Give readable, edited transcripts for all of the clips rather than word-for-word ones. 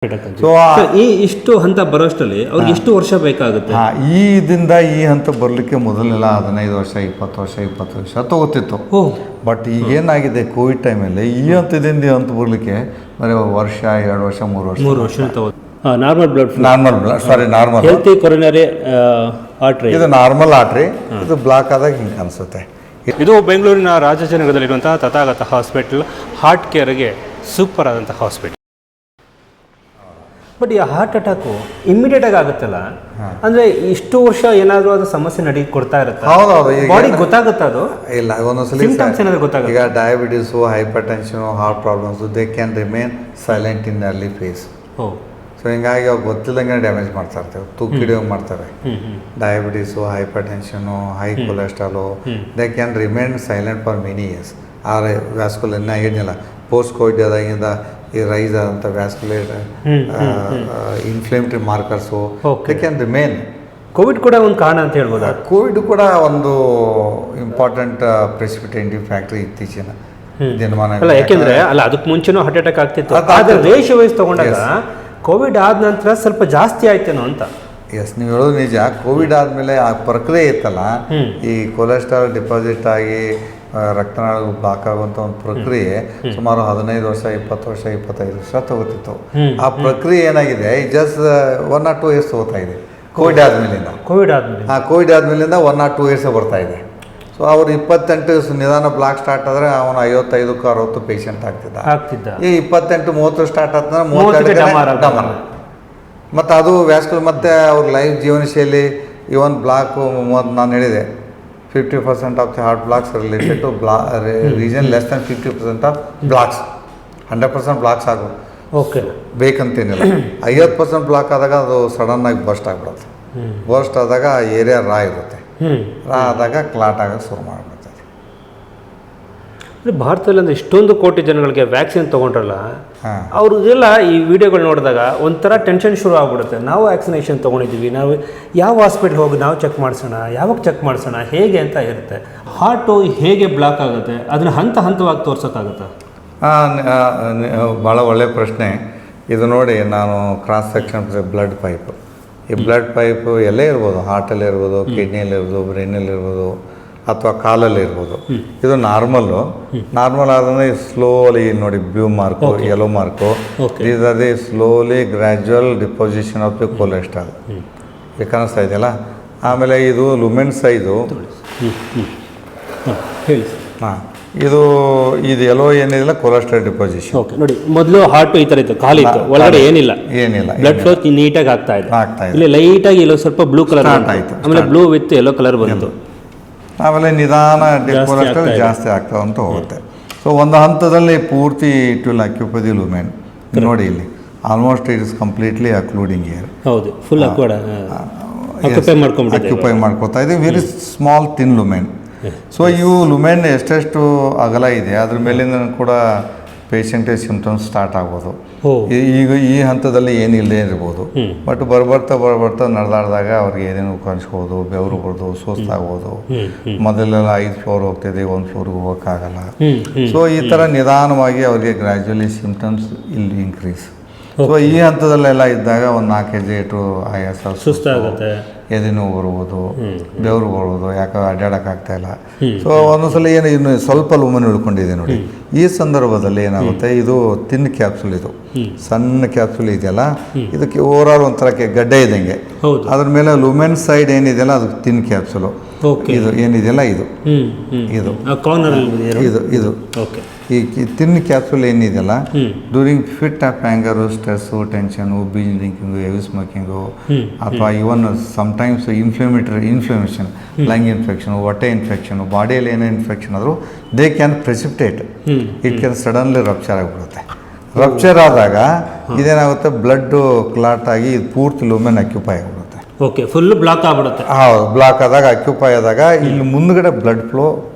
So ಈ ಇಷ್ಟು ಹಂತ ಬರೋಷ್ಟರಲ್ಲಿ ಅವ್ರಿಗೆ ಎಷ್ಟು ವರ್ಷ ಬೇಕಾಗುತ್ತೆ? ಈ ಇದರಿಂದ ಈ ಹಂತ ಬರಲಿಕ್ಕೆ ಮೊದಲೆಲ್ಲ 15 ವರ್ಷ 20 ವರ್ಷ ತಗೋತಿತ್ತು. ಬಟ್ ಈಗೇನಾಗಿದೆ ಕೋವಿಡ್ ಟೈಮಲ್ಲಿ ಈ ಹಂತದಿಂದ ಈ ಹಂತ ಬರಲಿಕ್ಕೆ ಬರೀ ವರ್ಷ 2 ವರ್ಷ 3 ವರ್ಷ normal blood normal healthy coronary artery, ಇದು ನಾರ್ಮಲ್ ಆರ್ಟರಿ. ಇದು ಬ್ಲಾಕ್ ಆದಾಗ ಹಿಂಗೆ ಅನಿಸುತ್ತೆ. ಇದು ಬೆಂಗಳೂರಿನ ರಾಜಾಜಿನಗರದಲ್ಲಿರುವಂತಹ ತಥಾಗತ ಹಾಸ್ಪಿಟಲ್, ಹಾರ್ಟ್ ಕೇರ್ಗೆ ಸೂಪರ್ ಆದಂಥ ಹಾಸ್ಪಿಟಲ್. ಬಟ್ ಈ ಹಾರ್ಟ್ ಅಟ್ಯಾಕು ಇಮ್ಮಿಡಿಯೇಟ್ ಆಗಿ ಆಗುತ್ತಲ್ಲ, ಅಂದ್ರೆ ಇಷ್ಟು ವರ್ಷ ಏನಾದರೂ ಅದು ಸಮಸ್ಯೆ ಕೊಡ್ತಾ ಇರುತ್ತೆ, ಬಾಡಿ ಗೊತ್ತಾಗುತ್ತಾ? ಅದು ಇಲ್ಲ, ಒಂದೊಂದ್ಸಲಿ ಗೊತ್ತಾಗುತ್ತೆ. ಈಗ diabetes, hypertension, heart problems they can remain silent in early phase. So ಹಿಂಗಾಗಿ ಅವ್ರು ಗೊತ್ತಿಲ್ಲಂಗೆ ಡ್ಯಾಮೇಜ್ ಮಾಡ್ತಾ ಇರ್ತೇವೆ, ತುಕ್ಕಿಡಿಯೋಗಿ ಮಾಡ್ತಾರೆ. Diabetes, hypertension, high cholesterol they can remain silent for many years. ಆದರೆ ವ್ಯಾಸ್ಕುಲರ್ ಏನಿಲ್ಲ, ಪೋಸ್ಟ್ ಕೋವಿಡ್ ಆದಾಗಿಂದ ಈ ರೈಸ್ ಆದಂಥ vasculate inflammatory markers they can remain. COVID ಕೂಡ ಒಂದು ಕಾರಣ ಅಂತ ಹೇಳ್ಬೋದು. ಕೋವಿಡ್ ಕೂಡ ಒಂದು ಇಂಪಾರ್ಟೆಂಟ್ ಪ್ರೆಸಿಪಿಟೇಟಿವ್ ಫ್ಯಾಕ್ಟರಿ ಇತ್ತೀಚಿನ ದಿನಮಾನ. ಯಾಕೆಂದ್ರೆ ಅಲ್ಲ, ಅದಕ್ಕೆ ಮುಂಚೆನೂ ಹಾರ್ಟ್ ಅಟ್ಯಾಕ್ ಆಗ್ತಿತ್ತು, ಆದರೆ ರೇಷಿಯೋ ವೈಸ್ ತಗೊಂಡಾಗ ಕೋವಿಡ್ ಆದ ನಂತರ ಸ್ವಲ್ಪ ಜಾಸ್ತಿ ಆಯ್ತೇನೋ ಅಂತ. ಎಸ್, ನೀವು ಹೇಳೋದು ನಿಜ. ಕೋವಿಡ್ ಆದಮೇಲೆ ಆ ಪ್ರಕ್ರಿಯೆ ಇತ್ತಲ್ಲ, ಈ ಕೊಲೆಸ್ಟ್ರಾಲ್ ಡಿಪಾಸಿಟ್ ಆಗಿ ರಕ್ತನಾಳಗಳು ಬ್ಲಾಕ್ ಆಗುವಂಥ ಒಂದು ಪ್ರಕ್ರಿಯೆ ಸುಮಾರು 15 ವರ್ಷ 20 ವರ್ಷ 25 ವರ್ಷ ತಗೋತಿತ್ತು. ಆ ಪ್ರಕ್ರಿಯೆ ಏನಾಗಿದೆ, ಜಸ್ಟ್ 1 or 2 years ತಗೋತಾ ಇದೆ ಕೋವಿಡ್ ಆದಮೇಲಿಂದ. ಕೋವಿಡ್ ಆದಮೇಲಿಂದ 1 or 2 years ಬರ್ತಾ ಇದೆ. ಸೊ ಅವ್ರು 28 ನಿಧಾನ ಬ್ಲಾಕ್ ಸ್ಟಾರ್ಟ್ ಆದರೆ ಅವನು 55-60 ಪೇಷಂಟ್ ಆಗ್ತಿದ್ದ. ಈ 28-30 ಸ್ಟಾರ್ಟ್ ಆತಂದ್ರೆ 32 ಡಮರ್. ಮತ್ತು ಅದು ವ್ಯಾಸ್ಕುಲರ್, ಮತ್ತು ಅವ್ರ ಲೈಫ್ ಜೀವನ ಶೈಲಿ, ಇವನ್ ಬ್ಲಾಕು ನಾನು ಹೇಳಿದೆ 50% of the heart blocks related to region less than 50% of blocks. 100% blocks ಆಗು ಬೇಕಂತೇನಿಲ್ಲ. 50% ಬ್ಲಾಕ್ ಆದಾಗ ಅದು ಸಡನ್ನಾಗಿ ಬಸ್ಟ್ ಆಗಿಬಿಡುತ್ತೆ. ಬಸ್ಟ್ ಆದಾಗ ಏರಿಯಾ ರಾ ಇರುತ್ತೆ, ರಾ ಆದಾಗ ಕ್ಲಾಟ್ ಆಗೋಕ್ಕೆ ಶುರು ಮಾಡಿಬಿಡ್ತದೆ. ಭಾರತದಲ್ಲಿ ಅಂದರೆ ಇಷ್ಟೊಂದು ಕೋಟಿ ಜನಗಳಿಗೆ ವ್ಯಾಕ್ಸಿನ್ ತೊಗೊಂಡ್ರಲ್ಲ, ಅವ್ರಿಗೆಲ್ಲ ಈ ವಿಡಿಯೋಗಳು ನೋಡಿದಾಗ ಒಂಥರ ಟೆನ್ಷನ್ ಶುರು ಆಗ್ಬಿಡುತ್ತೆ. ನಾವು ವ್ಯಾಕ್ಸಿನೇಷನ್ ತೊಗೊಂಡಿದ್ದೀವಿ, ನಾವು ಯಾವ ಹಾಸ್ಪಿಟ್ಲ್ ಹೋಗಿ ನಾವು ಚೆಕ್ ಮಾಡಿಸೋಣ, ಯಾವಾಗ ಚೆಕ್ ಮಾಡಿಸೋಣ, ಹೇಗೆ ಅಂತ ಇರುತ್ತೆ. ಹಾರ್ಟು ಹೇಗೆ ಬ್ಲಾಕ್ ಆಗುತ್ತೆ, ಅದನ್ನು ಹಂತ ಹಂತವಾಗಿ ತೋರ್ಸೋಕ್ಕಾಗುತ್ತಾ? ಭಾಳ ಒಳ್ಳೆಯ ಪ್ರಶ್ನೆ ಇದು. ನೋಡಿ, ನಾನು ಕ್ರಾಸ್ ಸೆಕ್ಷನ್ ಬ್ಲಡ್ ಪೈಪ್, ಈ ಬ್ಲಡ್ ಪೈಪು ಎಲ್ಲೇ ಇರ್ಬೋದು, ಹಾರ್ಟಲ್ಲಿ ಇರ್ಬೋದು, ಕಿಡ್ನಿಯಲ್ಲಿ ಇರ್ಬೋದು, ಬ್ರೈನಲ್ಲಿ ಇರ್ಬೋದು, ಅಥವಾ ಕಾಲಲ್ಲಿ ಇರ್ಬೋದು. ಇದು ನಾರ್ಮಲ್ ಆದ್ರೆ ಸ್ಲೋಲಿ ನೋಡಿ, blue mark, yellow mark, these are the slowly gradual deposition of the cholesterol. ಇದು ಕಾಣಿಸ್ತಾ ಇದೆಯಲ್ಲ. ಆಮೇಲೆ ಇದು ಲುಮೆನ್ ಸೈಜು, ಇದು ಯೆಲ್ಲೋ ಏನಿಲ್ಲ, ಕೊಲೆಸ್ಟ್ರಾಲ್ ಡಿಪೋಸಿಷನ್. ನೋಡಿ, ಮೊದಲು ಹಾರ್ಟ್ ಈ ಥರ ಇತ್ತು, ಖಾಲಿ ಇತ್ತು, ಒಳಗಡೆ ಏನಿಲ್ಲ, ಬ್ಲಡ್ ಫ್ಲೋ ನೀಟಾಗಿ ಆಗ್ತಾ ಇದೆ. ಇಲ್ಲಿ ಲೈಟಾಗಿ ಎಲ್ಲೋ ಸ್ವಲ್ಪ ಬ್ಲೂ ಕಲರ್ ಆಯಿತು, ಆಮೇಲೆ ಬ್ಲೂ ವಿತ್ ಯೆಲ್ಲೋ ಕಲರ್ ಬಂತು, ಆಮೇಲೆ ನಿಧಾನ ಕೊಲೆಸ್ಟ್ರಾಲ್ ಜಾಸ್ತಿ ಆಗ್ತಾ ಅಂತ ಹೋಗುತ್ತೆ. ಸೊ ಒಂದು ಹಂತದಲ್ಲಿ ಪೂರ್ತಿ it will occupy the lumen. ನೋಡಿ, ಇಲ್ಲಿ almost it is completely occluding here. ಹೌದು, ಫುಲ್ ಅಕ್ಯುಪೈ ಮಾಡ್ಕೊತಾ ಇದೆ. Very small thin lumen. So ಇವು ಲುಮೆನ್ ಎಷ್ಟೆಷ್ಟು ಅಗಲ ಇದೆ ಅದ್ರ ಮೇಲಿಂದ ಕೂಡ ಪೇಷಂಟಿಗೆ ಸಿಂಪ್ಟಮ್ಸ್ ಸ್ಟಾರ್ಟ್ ಆಗ್ಬೋದು. ಈಗ ಈ ಹಂತದಲ್ಲಿ ಏನಿಲ್ಲದೆ ಇರ್ಬೋದು, ಬಟ್ ಬರ್ಬರ್ತಾ ನಡೆದಾಡಿದಾಗ ಅವ್ರಿಗೆ ಏನೇನು ಕಾಣಿಸ್ಬೋದು, ಬೆವರು ಬರ್ಬೋದು, ಸುಸ್ತಾಗ್ಬೋದು. ಮೊದಲೆಲ್ಲ 5 ಫ್ಲೋರ್ ಹೋಗ್ತಿದೆ, 1 ಫ್ಲೋರ್ಗೆ ಹೋಗೋಕ್ಕಾಗಲ್ಲ. ಸೊ ಈ ಥರ ನಿಧಾನವಾಗಿ ಅವ್ರಿಗೆ ಗ್ರ್ಯಾಜುವಲಿ ಸಿಂಪ್ಟಮ್ಸ್ ಇಲ್ಲಿ ಇನ್ಕ್ರೀಸ್. ಸೊ ಈ ಹಂತದಲ್ಲೆಲ್ಲ ಇದ್ದಾಗ ಒಂದು 4 ಹೆಜ್ಜೆ ಇಟ್ಟು ಆಯಾಸ, ಸುಸ್ತಾಗುತ್ತೆ, ಎದೆ ನೋವು ಬರ್ಬೋದು, ಬೆವರು ಬರ್ಬೋದು, ಯಾಕೆ ಅಡ್ಡಾಡೋಕ್ಕಾಗ್ತಾ ಇಲ್ಲ. ಸೊ ಒಂದೊಂದ್ಸಲ ಇನ್ನು ಸ್ವಲ್ಪ ಲುಮೆನ್ ಉಳ್ಕೊಂಡಿದೆ ನೋಡಿ. ಈ ಸಂದರ್ಭದಲ್ಲಿ ಏನಾಗುತ್ತೆ, ಇದು ತಿನ್ ಕ್ಯಾಪ್ಸುಲ್, ಇದು ಸಣ್ಣ ಕ್ಯಾಪ್ಸುಲ್ ಇದೆಯಲ್ಲ, ಇದಕ್ಕೆ ಓವರಾಲ್ ಒಂಥರ ಗಡ್ಡೆ ಇದ್ದಂಗೆ. ಅದ್ರ ಮೇಲೆ ಲುಮೆನ್ ಸೈಡ್ ಏನಿದೆಯಲ್ಲ ಅದು ತಿನ್ ಕ್ಯಾಪ್ಸುಲು. ಇದು ಏನಿದೆಯಲ್ಲ ಇದು ಈ ತಿನ್ ಕ್ಯಾಪ್ಸುಲ್ ಏನಿದೆಯಲ್ಲ, during fit of anger, stress, tension, binge drinking, heavy smoking, ಅಥವಾ even sometimes inflammation, lung infection, ಹೊಟ್ಟೆ ಇನ್ಫೆಕ್ಷನು, ಬಾಡಿಯಲ್ಲಿ ಏನೇ ಇನ್ಫೆಕ್ಷನ್ ಆದರೂ they can precipitate. It can suddenly rupture ಆಗಿಬಿಡುತ್ತೆ. ರಪ್ಚರ್ ಆದಾಗ ಇದೇನಾಗುತ್ತೆ, ಬ್ಲಡ್ ಕ್ಲಾಟ್ ಆಗಿ ಇದು ಪೂರ್ತಿ ಲುಮೆನ್ ಅಕ್ಯುಪೈ ಆಗಿಬಿಡುತ್ತೆ. ಫುಲ್ ಬ್ಲಾಕ್ ಆಗಿಬಿಡುತ್ತೆ. ಹೌದು, ಬ್ಲಾಕ್ ಆದಾಗ, ಅಕ್ಯುಪೈ ಆದಾಗ ಇಲ್ಲಿ ಮುಂದ್ಗಡೆ ಬ್ಲಡ್ ಫ್ಲೋ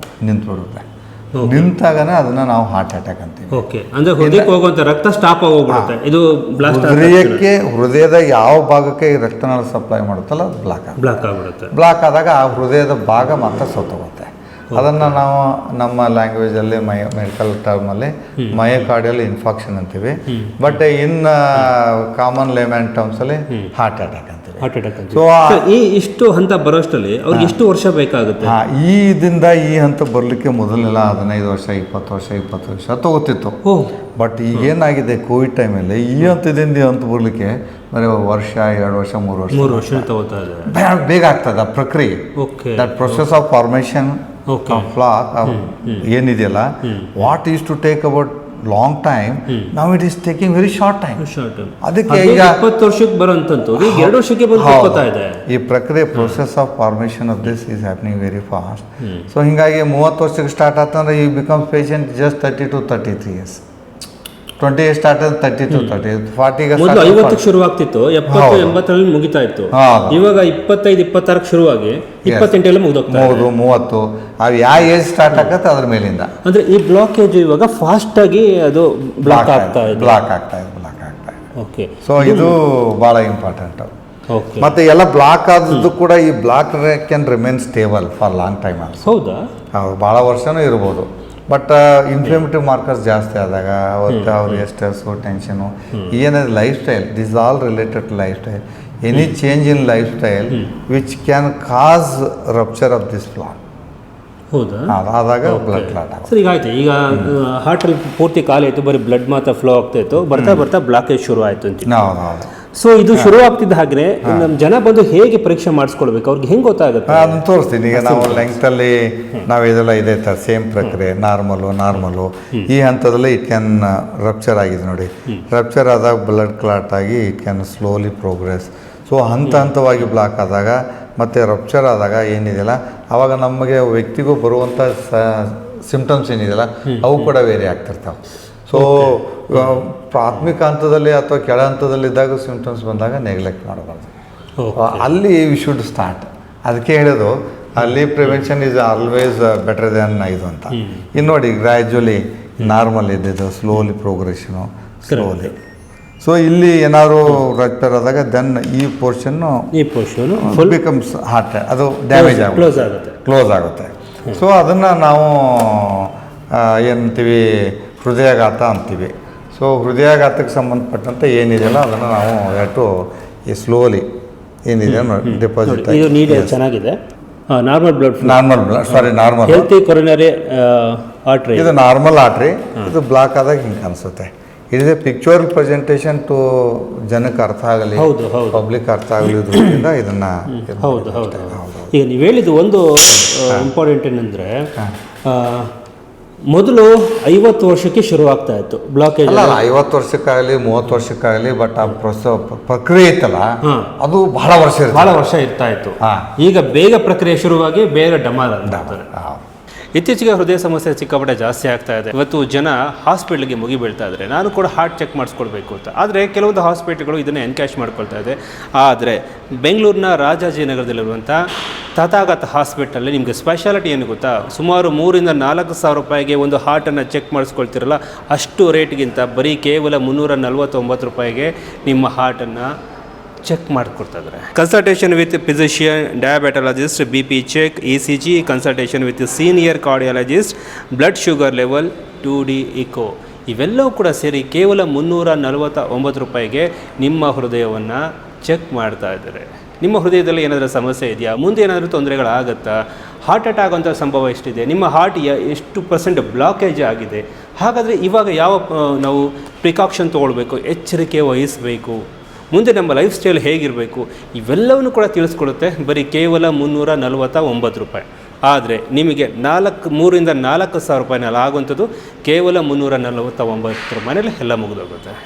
ನಿಂತ್ಬಿಡುತ್ತೆ. ನಿಂತಾಗನೇ ಅದನ್ನ ನಾವು ಹಾರ್ಟ್ ಅಟ್ಯಾಕ್ ಅಂತೀವಿ. ಅಂದ್ರೆ ಹೃದಯಕ್ಕೆ ಹೋಗುವಂತ ರಕ್ತ ಸ್ಟಾಪ್ ಆಗೋಗ್ಬಿಡುತ್ತೆ. ಇದು ಹೃದಯದ ಯಾವ ಭಾಗಕ್ಕೆ ಈ ರಕ್ತನಾಳ ಸಪ್ಲೈ ಮಾಡುತ್ತಲ್ಲ ಅದು ಬ್ಲಾಕ್ ಆಗಿಬಿಡುತ್ತೆ. ಬ್ಲಾಕ್ ಆದಾಗ ಆ ಹೃದಯದ ಭಾಗ ಮಾತ್ರ ಸತ್ತೋಗುತ್ತೆ. ಅದನ್ನು ನಾವು ನಮ್ಮ ಲ್ಯಾಂಗ್ವೇಜಲ್ಲಿ ಮೆಡಿಕಲ್ ಟರ್ಮಲ್ಲಿ ಮಯೋಕಾರ್ಡಿಯಲ್ ಇನ್ಫಾಕ್ಷನ್ ಅಂತೀವಿ. ಬಟ್ ಇನ್ ಕಾಮನ್ ಲೇಮನ್ ಟರ್ಮ್ಸಲ್ಲಿ ಹಾರ್ಟ್ ಅಟ್ಯಾಕ್ ಅಂತೀವಿ. ಹಾರ್ಟ್ ಅಟ್ಯಾಕ್ ಅಂತ. ಸೊ ಈ ಇಷ್ಟು ಹಂತ ಬರೋಷ್ಟರಲ್ಲಿ ಅವ್ರಿಗೆ ಎಷ್ಟು ವರ್ಷ ಬೇಕಾಗುತ್ತೆ? ಈ ಇದರಿಂದ ಈ ಹಂತ ಬರಲಿಕ್ಕೆ ಮೊದಲೆಲ್ಲ 15 ವರ್ಷ 20 ವರ್ಷ ತಗೋತಿತ್ತು. ಬಟ್ ಈಗೇನಾಗಿದೆ ಕೋವಿಡ್ ಟೈಮಲ್ಲಿ ಈ ಹಂತದಿಂದ ಈ ಹಂತ ಬರಲಿಕ್ಕೆ ಬರೀ ವರ್ಷ 2 ವರ್ಷ 3 ವರ್ಷ ತಗೋತಾ ಇದೆ. ಬೇಗ ಆಗ್ತದೆ ಆ ಪ್ರಕ್ರಿಯೆ. That process of formation plaque ಏನಿದೆಯಲ್ಲ, what is to take about long time, ನಾವು it is taking very short time. ಅದಕ್ಕೆ ಈಗ 20 ವರ್ಷಕ್ಕೆ ಬರೋಂಥದ್ದು ಈಗ 2 ವರ್ಷಕ್ಕೆ ಬಂದು ಇದೆ. ಈ ಪ್ರಕ್ರಿಯೆ process of formation of this is happening very fast. So ಹಿಂಗಾಗಿ 30 ವರ್ಷಕ್ಕೆ ಸ್ಟಾರ್ಟ್ ಆತಂದ್ರೆ ಈ becomes patient just 30 to 33 years. 20 years start ಆದ್ರೆ 30 to 30, 40 ಮೊದಲು 50ಕ್ಕೆ ಶುರುವಾಗ್ತಿತ್ತು, 70 80ರಲ್ಲಿ ಮುಗಿತಾ ಇತ್ತು. ಇವಾಗ 25 26ಕ್ಕೆ ಶುರುವಾಗಿ 28 ಮುಗಿದೋಗ್ತಾ ಇದೆ. 30 ಅವು ಯಾವ ಏಜ್ ಸ್ಟಾರ್ಟ್ ಆಗತ್ತೆ ಅದ್ರ ಮೇಲಿಂದ. ಅಂದ್ರೆ ಈ ಬ್ಲಾಕೇಜ್ ಇವಾಗ ಫಾಸ್ಟ್ ಆಗಿ ಅದು ಬ್ಲಾಕ್ ಆಗ್ತಾ ಇದೆ. ಓಕೆ. ಸೊ ಇದು ಬಹಳ ಇಂಪಾರ್ಟೆಂಟ್. ಮತ್ತೆ ಎಲ್ಲ ಬ್ಲಾಕ್ ಆದದ್ದು ಕೂಡ ಈ block can remain stable for long time. ಹೌದಾ? ಹೌದು, ಭಾಳ ವರ್ಷನೂ ಇರ್ಬೋದು. ಬಟ್ ಇನ್ಫ್ಲಮೇಟರಿ ಮಾರ್ಕರ್ಸ್ ಜಾಸ್ತಿ ಆದಾಗ ಅವತ್ತು ಅವ್ರಿಗೆ ಸ್ಟ್ರೆಸ್ಸು ಟೆನ್ಷನು ಏನಾದ್ರು lifestyle, this all related to lifestyle. Any change in lifestyle which can cause rupture of this block. ಹೌದಾ? ಆದಾಗ ಬ್ಲಡ್ ಕ್ಲಾಟ್ ಆಗುತ್ತೆ. ಸರಿ, ಈಗ ಆಯ್ತು. ಈಗ ಹಾರ್ಟಲ್ಲಿ ಪೂರ್ತಿ ಖಾಲಿ ಆಯಿತು, ಬರೀ ಬ್ಲಡ್ ಮಾತ್ರ ಫ್ಲೋ ಆಗ್ತಾ ಇತ್ತು. ಬರ್ತಾ ಬ್ಲಾಕೇಜ್ ಶುರು ಆಯಿತು ಅಂತ. ಹೌದು. ಸೊ ಇದು ಶುರು ಆಗ್ತಿದ್ದ ಹಾಗೆ ನಮ್ಮ ಜನ ಬಂದು ಹೇಗೆ ಪರೀಕ್ಷೆ ಮಾಡಿಸ್ಕೊಳ್ಬೇಕು, ಅವ್ರಿಗೆ ಹೆಂಗೆ ಗೊತ್ತಾಗುತ್ತೆ? ಅದನ್ನು ತೋರಿಸ್ತೀನಿ. ಈಗ ನಾವು ಲೆಂಗ್ತಲ್ಲಿ ನಾವು ಇದೆಲ್ಲ ಇದೆ ಥರ ಸೇಮ್ ಪ್ರಕ್ರಿಯೆ, ನಾರ್ಮಲು ಈ ಹಂತದಲ್ಲಿ ಇಟ್ ಕ್ಯಾನ್ ರಪ್ಚರ್ ಆಗಿದೆ ನೋಡಿ. ರಪ್ಚರ್ ಆದಾಗ ಬ್ಲಡ್ ಕ್ಲಾಟ್ ಆಗಿ it can slowly progress. So ಹಂತವಾಗಿ ಬ್ಲಾಕ್ ಆದಾಗ ಮತ್ತು ರಪ್ಚರ್ ಆದಾಗ ಏನಿದೆಯಲ್ಲ, ಆವಾಗ ನಮಗೆ ವ್ಯಕ್ತಿಗೂ ಬರುವಂಥ ಸಿಂಪ್ಟಮ್ಸ್ ಏನಿದೆಯಲ್ಲ ಅವು ಕೂಡ ವೇರಿ ಆಗ್ತಿರ್ತಾವೆ. ಸೊ ಪ್ರಾಥಮಿಕ ಹಂತದಲ್ಲಿ ಅಥವಾ ಕೆಳ ಹಂತದಲ್ಲಿದ್ದಾಗ ಸಿಂಪ್ಟಮ್ಸ್ ಬಂದಾಗ ನೆಗ್ಲೆಕ್ಟ್ ಮಾಡಬಾರ್ದು. ಅಲ್ಲಿ ವಿ ಶುಡ್ ಸ್ಟಾರ್ಟ್. ಅದಕ್ಕೆ ಹೇಳೋದು, ಅಲ್ಲಿ prevention is always better than ಇದು ಅಂತ. ಇನ್ನು ನೋಡಿ, ಗ್ರ್ಯಾಜುವಲಿ ನಾರ್ಮಲ್ ಇದ್ದಿದ್ದು ಸ್ಲೋಲಿ ಪ್ರೋಗ್ರೆಷನು ಸ್ಲೋಲಿ. ಸೊ ಇಲ್ಲಿ ಏನಾದ್ರು ರಪ್ಚರ್ ಆದಾಗ ದೆನ್ ಈ ಪೋರ್ಷನ್ ಬಿಕಮ್ಸ್ ಹಾರ್ಟ್, ಅದು ಡ್ಯಾಮೇಜ್ ಆಗುತ್ತೆ, ಕ್ಲೋಸ್ ಆಗುತ್ತೆ. ಸೊ ಅದನ್ನು ನಾವು ಏನಂತೀವಿ, ಹೃದಯಾಘಾತ ಅಂತೀವಿ. ಸೊ ಹೃದಯಾಘಾತಕ್ಕೆ ಸಂಬಂಧಪಟ್ಟಂತೆ ಏನಿದೆಯಲ್ಲ ಅದನ್ನು ನಾವು ಎಷ್ಟು ಈ ಸ್ಲೋಲಿ ಏನಿದೆ ಡೆಪಾಸಿಟ್ ಚೆನ್ನಾಗಿದೆ. Normal blood normal healthy coronary artery, ಇದು ನಾರ್ಮಲ್ ಆರ್ಟರಿ. ಇದು ಬ್ಲಾಕ್ ಆದಾಗ ಹಿಂಗೆ ಅನಿಸುತ್ತೆ. It is a pictorial presentation to ಜನಕ್ಕೆ ಅರ್ಥ ಆಗಲಿ, ಪಬ್ಲಿಕ್ ಅರ್ಥ ಆಗಲಿ ಇದರಿಂದ ಇದನ್ನು. ಹೌದು. ಈಗ ನೀವು ಹೇಳಿದ್ದು ಒಂದು ಇಂಪಾರ್ಟೆಂಟ್ ಏನಂದರೆ, ಮೊದಲು 50 ವರ್ಷಕ್ಕೆ ಶುರುವಾಗ್ತಾ ಇತ್ತು ಬ್ಲಾಕೇಜ್. 50 ವರ್ಷಕ್ಕಾಗಲಿ 30 ವರ್ಷಕ್ಕಾಗಲಿ, ಬಟ್ ಆ ಪ್ರಕ್ರಿಯೆ ಇತ್ತಲ್ಲ ಅದು ಬಹಳ ವರ್ಷ ಇರ್ತಾ ಇತ್ತು. ಈಗ ಬೇಗ ಪ್ರಕ್ರಿಯೆ ಶುರುವಾಗಿ ಬೇಗ ಡಮಾಲ್ ಅಂತ. ಇತ್ತೀಚೆಗೆ ಹೃದಯ ಸಮಸ್ಯೆ ಸಿಕ್ಕಾಪಟ್ಟೆ ಜಾಸ್ತಿ ಆಗ್ತಾ ಇದೆ. ಇವತ್ತು ಜನ ಹಾಸ್ಪಿಟ್ಲಿಗೆ ಮುಗಿ ಬೀಳ್ತಾ ಇದ್ದಾರೆ. ನಾನು ಕೂಡ ಹಾರ್ಟ್ ಚೆಕ್ ಮಾಡಿಸ್ಕೊಳ್ಬೇಕು ಅಂತ. ಆದರೆ ಕೆಲವೊಂದು ಹಾಸ್ಪಿಟ್ಲ್ಗಳು ಇದನ್ನು ಎನ್ಕ್ಯಾಶ್ ಮಾಡ್ಕೊಳ್ತಾ ಇದೆ. ಆದರೆ ಬೆಂಗಳೂರಿನ ರಾಜಾಜಿನಗರದಲ್ಲಿರುವಂಥ ತಥಾಗತ ಹಾಸ್ಪಿಟಲಲ್ಲಿ ನಿಮಗೆ ಸ್ಪೆಷಾಲಿಟಿ ಏನು ಗೊತ್ತಾ? ಸುಮಾರು 3,000 to 4,000 ರೂಪಾಯಿಗೆ ಒಂದು ಹಾರ್ಟನ್ನು ಚೆಕ್ ಮಾಡಿಸ್ಕೊಳ್ತಿರಲ್ಲ, ಅಷ್ಟು ರೇಟ್ಗಿಂತ ಬರೀ ಕೇವಲ 349 ರೂಪಾಯಿಗೆ ನಿಮ್ಮ ಹಾರ್ಟನ್ನು ಚೆಕ್ ಮಾಡಿಕೊಡ್ತಾ ಇದ್ದಾರೆ. Consultation with physician, diabetologist, BP check, ECG, consultation with senior cardiologist, blood sugar level, 2D echo, ಇವೆಲ್ಲವೂ ಕೂಡ ಸೇರಿ ಕೇವಲ 349 ರೂಪಾಯಿಗೆ ನಿಮ್ಮ ಹೃದಯವನ್ನು ಚೆಕ್ ಮಾಡ್ತಾ ಇದ್ದಾರೆ. ನಿಮ್ಮ ಹೃದಯದಲ್ಲಿ ಏನಾದರೂ ಸಮಸ್ಯೆ ಇದೆಯಾ? ಮುಂದೆ ಏನಾದರೂ ತೊಂದರೆಗಳಾಗುತ್ತಾ? ಹಾರ್ಟ್ ಅಟ್ಯಾಕ್ ಆಗುವಂಥ ಸಂಭವ ಎಷ್ಟಿದೆ? ನಿಮ್ಮ ಹಾರ್ಟ್ ಎಷ್ಟು % ಬ್ಲಾಕೇಜ್ ಆಗಿದೆ? ಹಾಗಾದರೆ ಇವಾಗ ಯಾವ ನಾವು ಪ್ರಿಕಾಕ್ಷನ್ ತೊಗೊಳ್ಬೇಕು, ಎಚ್ಚರಿಕೆ ವಹಿಸಬೇಕು, ಮುಂದೆ ನಮ್ಮ ಲೈಫ್ ಸ್ಟೈಲ್ ಹೇಗಿರಬೇಕು, ಇವೆಲ್ಲವನ್ನು ಕೂಡ ತಿಳಿಸ್ಕೊಡುತ್ತೆ ಬರೀ ಕೇವಲ 349 ರೂಪಾಯಿ. ಆದರೆ ನಿಮಗೆ 3,000 to 4,000 ರೂಪಾಯಿನಲ್ಲಿ ಆಗುವಂಥದ್ದು ಕೇವಲ 349 ರೂಪಾಯಿನಲ್ಲಿ ಎಲ್ಲ ಮುಗಿದೋಗುತ್ತೆ.